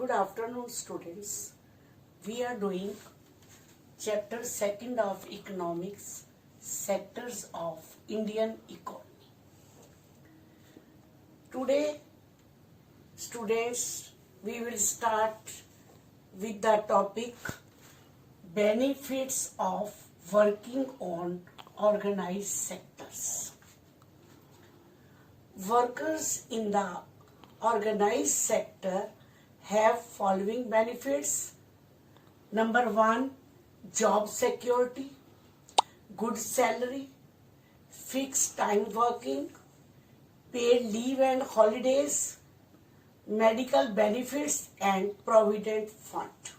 Good afternoon, students. We are doing chapter 2nd of economics, sectors of Indian economy. Today, students, we will start with the topic benefits of working on organized sectors. Workers in the organized sector have following benefits. Number 1, job security, good salary, fixed time working, paid leave and holidays, medical benefits and provident fund.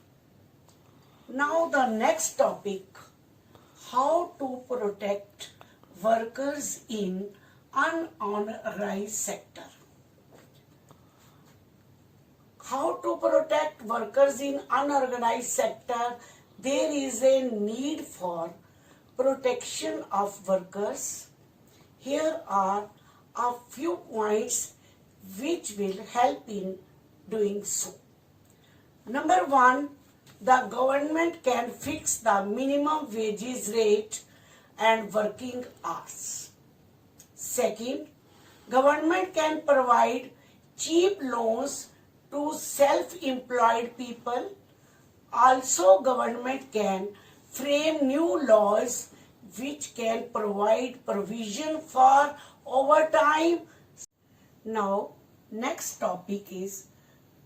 Now the next topic, how to protect workers in unorganized sector. How to protect workers in unorganized sector? There is a need for protection of workers. Here are a few points which will help in doing so. Number 1, the government can fix the minimum wages rate and working hours. Second, government can provide cheap loans to self-employed people. Also, government can frame new laws which can provide provision for overtime. Now, next topic is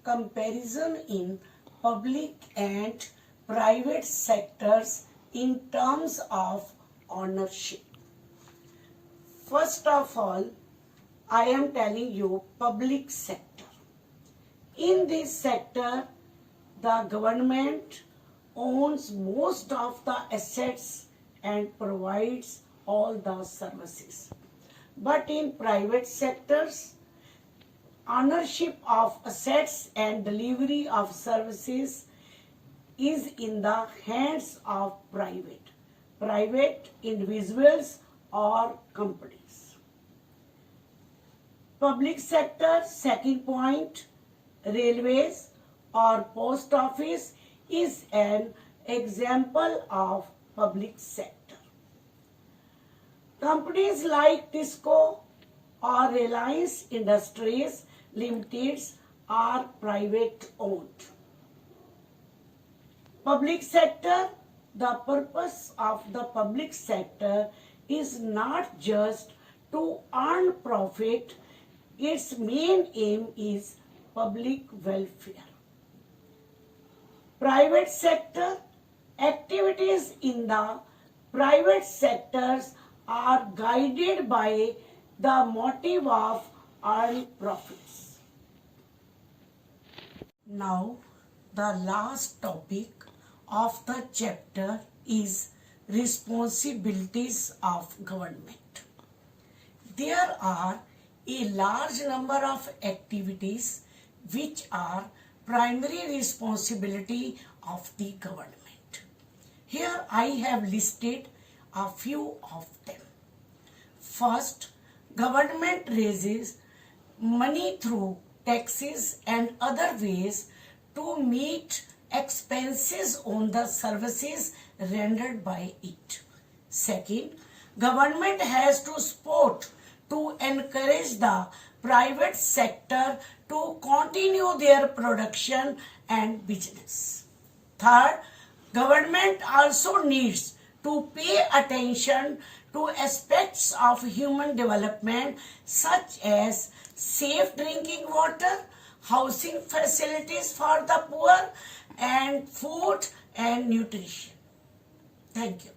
comparison in public and private sectors in terms of ownership. First of all, I am telling you public sector. In this sector, the government owns most of the assets and provides all the services. But in private sectors, ownership of assets and delivery of services is in the hands of private individuals or companies. Public sector, second point, railways or post office is an example of public sector. Companies like Tisco or Reliance Industries Limited are private owned. Public sector, the purpose of the public sector is not just to earn profit, its main aim is public welfare. Private sector, activities in the private sectors are guided by the motive of earning profits. Now, the last topic of the chapter is responsibilities of government. There are a large number of activities which are primary responsibility of the government. Here I have listed a few of them. First, government raises money through taxes and other ways to meet expenses on the services rendered by it. Second, government has to support to encourage the private sector to continue their production and business. Third, government also needs to pay attention to aspects of human development such as safe drinking water, housing facilities for the poor, and food and nutrition. Thank you.